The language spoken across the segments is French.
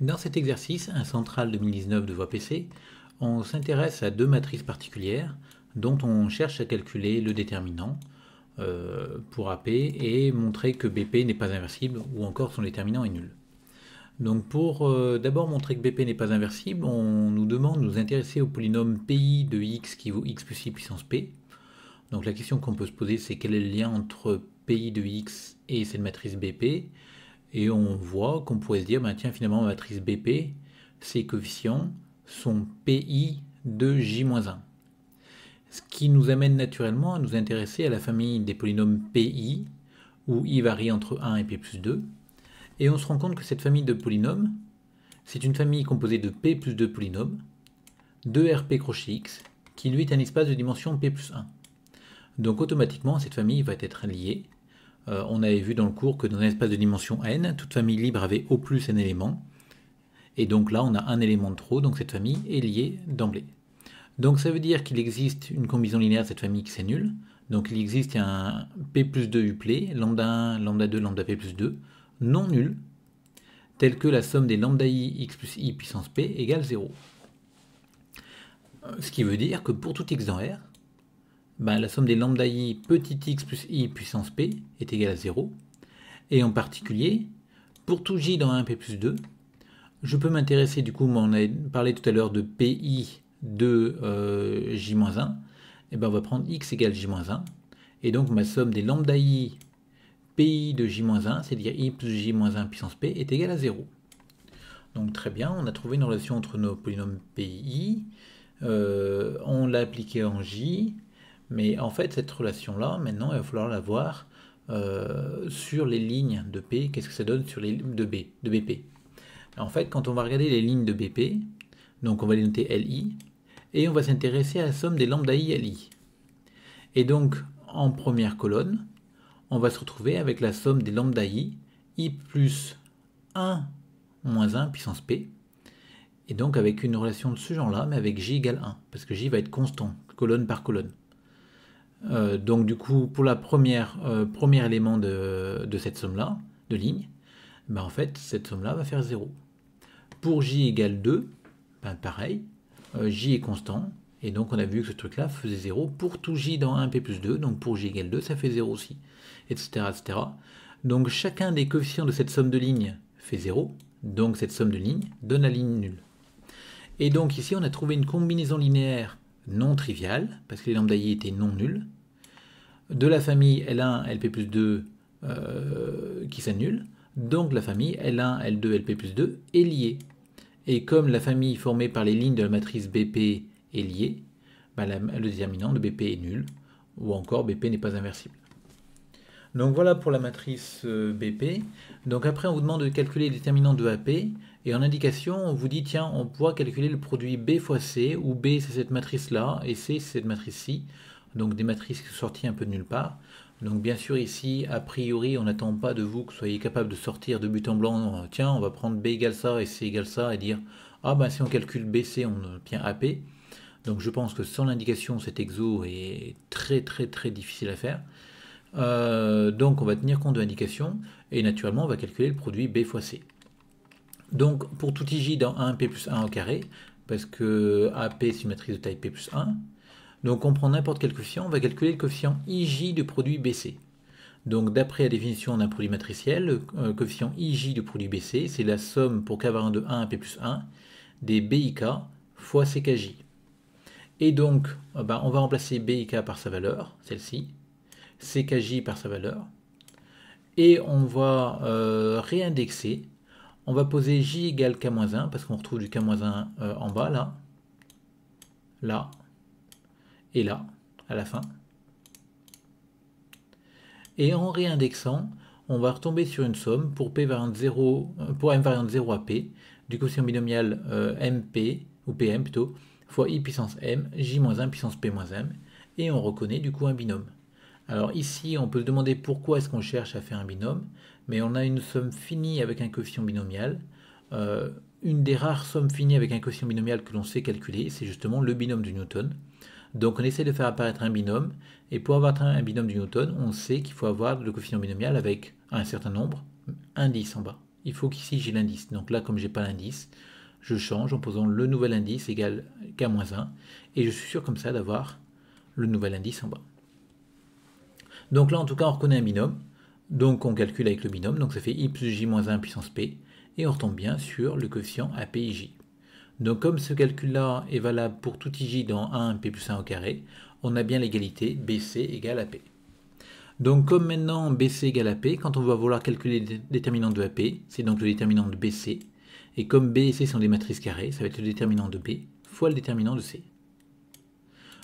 Dans cet exercice, un central 2019 de voie PC, on s'intéresse à deux matrices particulières dont on cherche à calculer le déterminant pour AP et montrer que BP n'est pas inversible ou encore son déterminant est nul. Donc pour d'abord montrer que BP n'est pas inversible, on nous demande de nous intéresser au polynôme PI de x qui vaut x plus i puissance p. Donc la question qu'on peut se poser, c'est quel est le lien entre PI de x et cette matrice BP. Et on voit qu'on pourrait se dire, ben tiens, finalement, ma matrice BP, ses coefficients sont PI de J-1. Ce qui nous amène naturellement à nous intéresser à la famille des polynômes PI, où I varie entre 1 et P plus 2. Et on se rend compte que cette famille de polynômes, c'est une famille composée de P plus 2 polynômes, de RP crochet X, qui lui est un espace de dimension P plus 1. Donc automatiquement, cette famille va être liée. On avait vu dans le cours que dans un espace de dimension n, toute famille libre avait au plus un élément. Et donc là, on a un élément de trop, donc cette famille est liée d'emblée. Donc ça veut dire qu'il existe une combinaison linéaire de cette famille qui c'est nul. Donc il existe un P plus 2 uplé, lambda 1, lambda 2, lambda P plus 2, non nul, tel que la somme des lambda i x plus i puissance p égale 0. Ce qui veut dire que pour tout x dans R, ben, la somme des lambda i petit x plus i puissance p est égale à 0. Et en particulier, pour tout j dans 1p plus 2, je peux m'intéresser, du coup, on a parlé tout à l'heure de pi de j-1, et ben on va prendre x égale j-1, et donc ma somme des lambda i pi de j-1, c'est-à-dire i plus j-1 puissance p, est égale à 0. Donc très bien, on a trouvé une relation entre nos polynômes pi, on l'a appliquée en j, mais en fait, cette relation-là, maintenant, il va falloir la voir sur les lignes de P. Qu'est-ce que ça donne sur les lignes de BP? En fait, quand on va regarder les lignes de BP, donc on va les noter LI, et on va s'intéresser à la somme des lambda I LI. Et donc, en première colonne, on va se retrouver avec la somme des lambda I plus 1 moins 1 puissance P, et donc avec une relation de ce genre-là, mais avec J égale 1, parce que J va être constant, colonne par colonne. Donc du coup, pour la premier élément de cette somme-là, de ligne, ben en fait, cette somme-là va faire 0. Pour j égale 2, ben pareil, j est constant, et donc on a vu que ce truc-là faisait 0 pour tout j dans 1p plus 2, donc pour j égale 2, ça fait 0 aussi, etc., etc. Donc chacun des coefficients de cette somme de lignes fait 0, donc cette somme de lignes donne la ligne nulle. Et donc ici, on a trouvé une combinaison linéaire non triviale, parce que les lambda i étaient non nuls, de la famille L1, LP plus 2 qui s'annule, donc la famille L1, L2, LP plus 2 est liée. Et comme la famille formée par les lignes de la matrice BP est liée, ben le déterminant de BP est nul, ou encore BP n'est pas inversible. Donc voilà pour la matrice BP. Donc après, on vous demande de calculer le déterminant de AP, et en indication, on vous dit, tiens, on pourra calculer le produit B fois C, où B c'est cette matrice-là, et C c'est cette matrice-ci, donc des matrices qui sont sorties un peu de nulle part. Donc bien sûr ici, a priori, on n'attend pas de vous que vous soyez capable de sortir de but en blanc, tiens, on va prendre B égale ça et C égale ça, et dire, ah ben si on calcule BC, on obtient AP. Donc je pense que sans l'indication, cet exo est très difficile à faire. Donc on va tenir compte de l'indication, et naturellement on va calculer le produit B fois C. Donc pour tout ij dans 1p plus 1 au carré, parce que AP c'est une matrice de taille p plus 1, donc on prend n'importe quel coefficient, on va calculer le coefficient ij du produit BC. Donc d'après la définition d'un produit matriciel, le coefficient ij du produit BC, c'est la somme pour k variant de 1 à p plus 1 des BIK fois CKJ. Et donc on va remplacer BIK par sa valeur, celle-ci, CKJ par sa valeur, et on va réindexer. On va poser J égale K-1, parce qu'on retrouve du K-1 en bas, là, et là, à la fin. Et en réindexant, on va retomber sur une somme pour, P variante 0, pour M variante 0 à P, du quotient binomial MP, ou PM plutôt, fois I puissance M, J-1 puissance P-M, et on reconnaît du coup un binôme. Alors ici, on peut se demander pourquoi est-ce qu'on cherche à faire un binôme, mais on a une somme finie avec un coefficient binomial. Une des rares sommes finies avec un coefficient binomial que l'on sait calculer, c'est justement le binôme de Newton. Donc on essaie de faire apparaître un binôme, et pour avoir un binôme de Newton, on sait qu'il faut avoir le coefficient binomial avec un certain nombre, un 10 en bas. il faut qu'ici j'ai l'indice. Donc là, comme j'ai pas l'indice, je change en posant le nouvel indice égal k-1, et je suis sûr comme ça d'avoir le nouvel indice en bas. Donc là, en tout cas, on reconnaît un binôme, donc on calcule avec le binôme, donc ça fait i plus j-1 puissance p, et on retombe bien sur le coefficient APIJ. Donc comme ce calcul-là est valable pour tout ij dans 1 p plus 1 au carré, on a bien l'égalité BC égale AP. Donc comme maintenant BC égale AP, quand on va vouloir calculer le déterminant de AP, c'est donc le déterminant de BC, et comme B et C sont des matrices carrées, ça va être le déterminant de B fois le déterminant de C.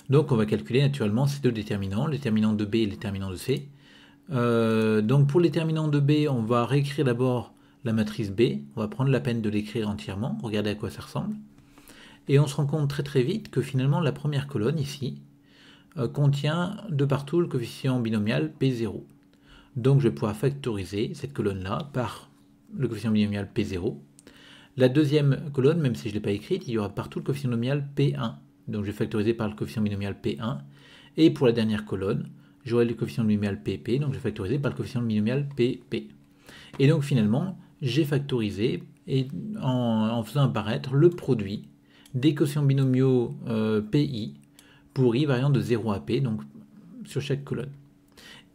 Donc on va calculer naturellement ces deux déterminants, le déterminant de B et le déterminant de C. Donc pour le déterminant de B, on va réécrire d'abord la matrice B, on va prendre la peine de l'écrire entièrement, regardez à quoi ça ressemble. Et on se rend compte très très vite que finalement la première colonne ici contient de partout le coefficient binomial P0. Donc je vais pouvoir factoriser cette colonne-là par le coefficient binomial P0. La deuxième colonne, même si je ne l'ai pas écrite, il y aura partout le coefficient binomial P1. Donc je vais factoriser par le coefficient binomial P1. Et pour la dernière colonne, j'aurai le coefficient binomial PP, donc je vais factoriser par le coefficient binomial PP. Et donc finalement, j'ai factorisé en faisant apparaître le produit des quotients binomiaux PI pour I variant de 0 à P, donc sur chaque colonne.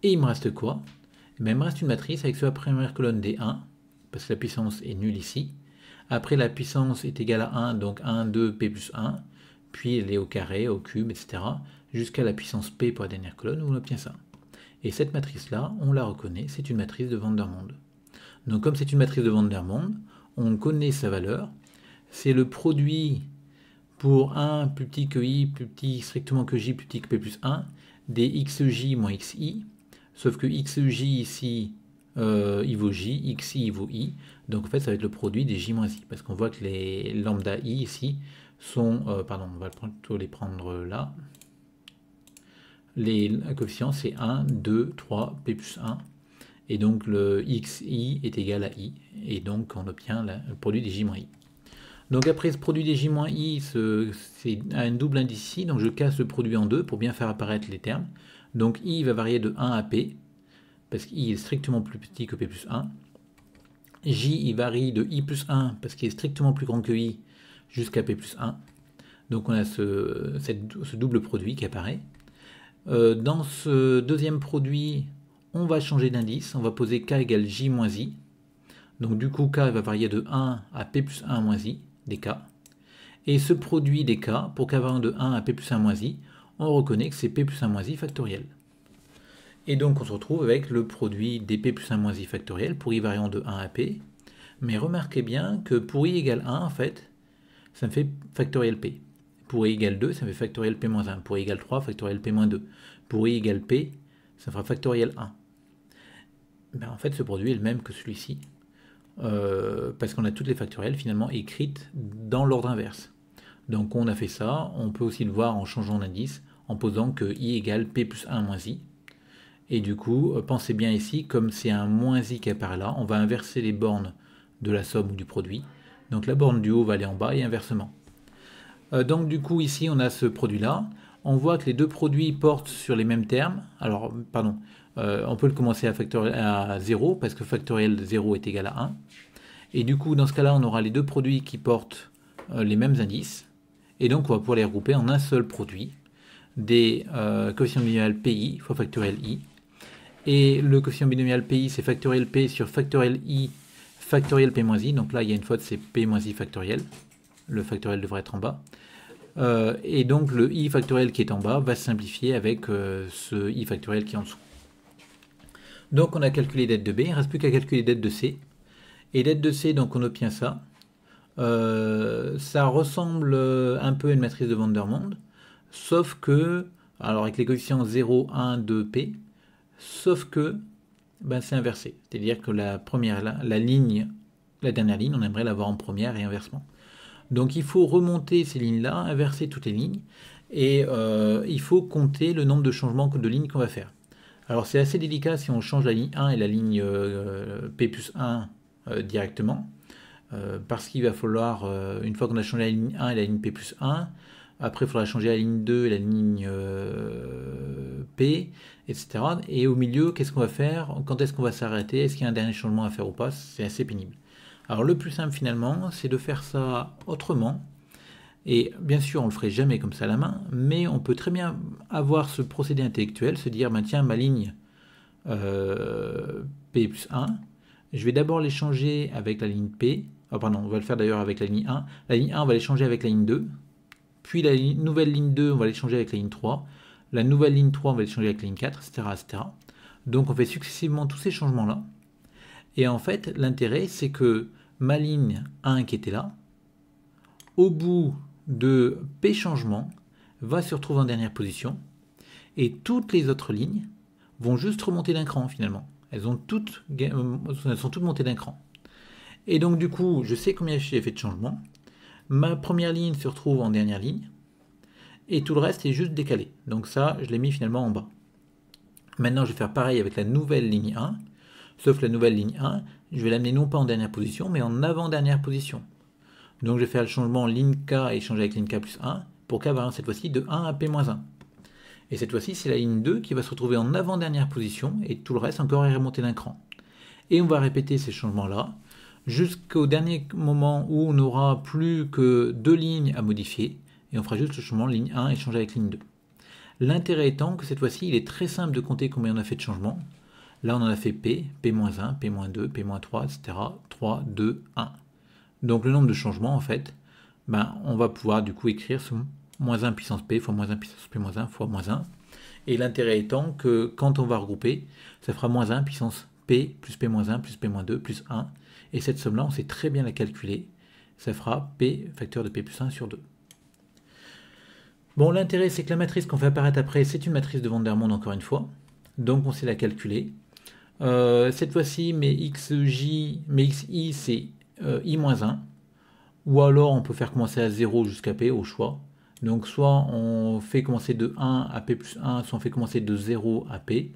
Et il me reste quoi? Il me reste une matrice avec sur la première colonne des 1, parce que la puissance est nulle ici. Après, la puissance est égale à 1, donc 1, 2, P plus 1, puis elle est au carré, au cube, etc., jusqu'à la puissance P pour la dernière colonne, où on obtient ça. Et cette matrice-là, on la reconnaît, c'est une matrice de Van der Monde. Donc comme c'est une matrice de Van der Monde, on connaît sa valeur. C'est le produit pour 1 plus petit que i, plus petit strictement que j, plus petit que p plus 1, des xj moins xi, sauf que xj ici, il vaut j, xi il vaut i, donc en fait ça va être le produit des j moins i, parce qu'on voit que les lambda i ici sont, pardon, on va plutôt les prendre là, les coefficients c'est 1, 2, 3, p plus 1, et donc le xi est égal à i, et donc on obtient le produit des j moins i. Donc après ce produit des j moins i, c'est un double indice ici, donc je casse le produit en deux pour bien faire apparaître les termes. Donc i va varier de 1 à p, parce qu'i est strictement plus petit que p plus 1. J il varie de i plus 1, parce qu'il est strictement plus grand que i, jusqu'à p plus 1. Donc on a ce double produit qui apparaît. Dans ce deuxième produit, on va changer d'indice, on va poser k égale j moins i. Donc du coup k va varier de 1 à p plus 1 moins i, des k. Et ce produit des k, pour k variant de 1 à p plus 1 moins i, on reconnaît que c'est p plus 1 moins i factoriel. Et donc on se retrouve avec le produit des p plus 1 moins i factoriel pour i variant de 1 à p. Mais remarquez bien que pour i égale 1, en fait, ça me fait factoriel p. Pour i égale 2, ça me fait factoriel p moins 1. Pour i égale 3, factoriel p moins 2. Pour i égale p, ça fera factoriel 1. Ben, en fait, ce produit est le même que celui-ci. Parce qu'on a toutes les factorielles finalement écrites dans l'ordre inverse. Donc on a fait ça, on peut aussi le voir en changeant d'indice, en posant que i égale p plus 1 moins i. Et du coup, pensez bien ici, comme c'est un moins i qui apparaît là, on va inverser les bornes de la somme ou du produit. Donc la borne du haut va aller en bas et inversement. Donc du coup ici on a ce produit là. On voit que les deux produits portent sur les mêmes termes. Alors, pardon, on peut le commencer à 0, parce que factoriel de 0 est égal à 1. Et du coup, dans ce cas-là, on aura les deux produits qui portent les mêmes indices. Et donc, on va pouvoir les regrouper en un seul produit des coefficients binomial PI fois factoriel I. Et le coefficient binomial PI, c'est factoriel P sur factoriel I, factoriel P moins I. Donc là, il y a une faute, c'est P moins I factoriel. Le factoriel devrait être en bas. Et donc le i factoriel qui est en bas va se simplifier avec ce i factoriel qui est en dessous. Donc on a calculé dette de B, il ne reste plus qu'à calculer dette de C. Et dette de C, donc on obtient ça. Ça ressemble un peu à une matrice de Van der Monde, sauf que, alors avec les coefficients 0, 1, 2, P, sauf que ben, c'est inversé. C'est-à-dire que la dernière ligne, on aimerait l'avoir en première et inversement. Donc il faut remonter ces lignes-là, inverser toutes les lignes, et il faut compter le nombre de changements de lignes qu'on va faire. Alors c'est assez délicat si on change la ligne 1 et la ligne P plus 1 directement, parce qu'il va falloir, une fois qu'on a changé la ligne 1 et la ligne P plus 1, après il faudra changer la ligne 2 et la ligne P, etc. Et au milieu, qu'est-ce qu'on va faire? Quand est-ce qu'on va s'arrêter? Est-ce qu'il y a un dernier changement à faire ou pas? C'est assez pénible. Alors le plus simple finalement, c'est de faire ça autrement. Et bien sûr, on ne le ferait jamais comme ça à la main, mais on peut très bien avoir ce procédé intellectuel, se dire, bah, tiens, ma ligne P plus 1, je vais d'abord l'échanger avec la ligne P, pardon, on va le faire d'ailleurs avec la ligne 1, la ligne 1, on va l'échanger avec la ligne 2, puis la nouvelle ligne 2, on va l'échanger avec la ligne 3, la nouvelle ligne 3, on va l'échanger avec la ligne 4, etc., etc. Donc on fait successivement tous ces changements-là, et en fait, l'intérêt, c'est que ma ligne 1 qui était là, au bout de P changements, va se retrouver en dernière position, et toutes les autres lignes vont juste remonter d'un cran finalement. Elles sont toutes montées d'un cran. Et donc du coup, je sais combien j'ai fait de changements. Ma première ligne se retrouve en dernière ligne, et tout le reste est juste décalé. Donc ça, je l'ai mis finalement en bas. Maintenant, je vais faire pareil avec la nouvelle ligne 1, sauf la nouvelle ligne 1, je vais l'amener non pas en dernière position, mais en avant-dernière position. Donc je vais faire le changement ligne K et changer avec ligne K plus 1, pour K variant cette fois-ci de 1 à P-1. Et cette fois-ci, c'est la ligne 2 qui va se retrouver en avant-dernière position, et tout le reste encore est remonté d'un cran. Et on va répéter ces changements-là, jusqu'au dernier moment où on n'aura plus que 2 lignes à modifier, et on fera juste le changement ligne 1 et changer avec ligne 2. L'intérêt étant que cette fois-ci, il est très simple de compter combien on a fait de changements. Là, on en a fait P, P-1, P-2, P-3, etc. 3, 2, 1. Donc le nombre de changements, en fait, on va pouvoir du coup écrire ce moins 1 puissance P fois moins 1 puissance P-1 fois moins 1. Et l'intérêt étant que quand on va regrouper, ça fera moins 1 puissance P plus P-1 plus P-2 plus 1. Et cette somme-là, on sait très bien la calculer. Ça fera P facteur de P plus 1 sur 2. Bon, l'intérêt, c'est que la matrice qu'on fait apparaître après, c'est une matrice de Vandermonde encore une fois. Donc on sait la calculer. Cette fois-ci, mes xi, c'est i-1. Ou alors on peut faire commencer à 0 jusqu'à P au choix. Donc soit on fait commencer de 1 à P plus 1, soit on fait commencer de 0 à P.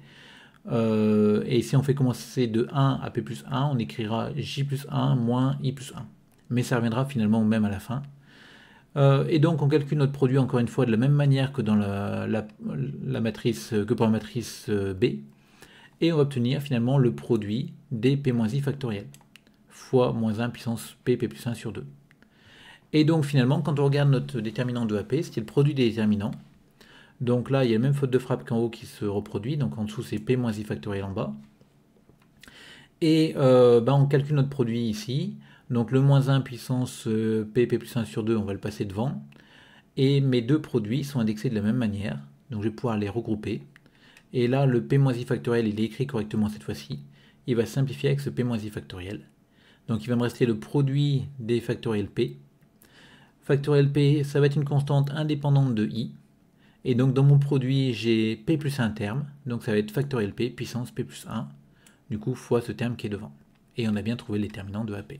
Et si on fait commencer de 1 à P plus 1, on écrira J plus 1 moins I plus 1. Mais ça reviendra finalement au même à la fin. Et donc on calcule notre produit encore une fois de la même manière que dans la matrice, que pour la matrice B. Et on va obtenir finalement le produit des P moins I factoriel fois moins 1 puissance P, P plus 1 sur 2. Et donc finalement, quand on regarde notre déterminant de AP, c'est le produit des déterminants. Donc là, il y a la même faute de frappe qu'en haut qui se reproduit. Donc en dessous, c'est P moins I factoriel en bas. Et on calcule notre produit ici. Donc le moins 1 puissance P, P plus 1 sur 2, on va le passer devant. Et mes deux produits sont indexés de la même manière. Donc je vais pouvoir les regrouper. Et là, le P moins I factoriel, il est écrit correctement cette fois-ci. Il va simplifier avec ce P moins I factoriel. Donc il va me rester le produit des factoriels P. Factoriel P, ça va être une constante indépendante de I. Et donc dans mon produit, j'ai P plus 1 terme. Donc ça va être factoriel P puissance P plus 1. Du coup, fois ce terme qui est devant. Et on a bien trouvé le déterminant de AP.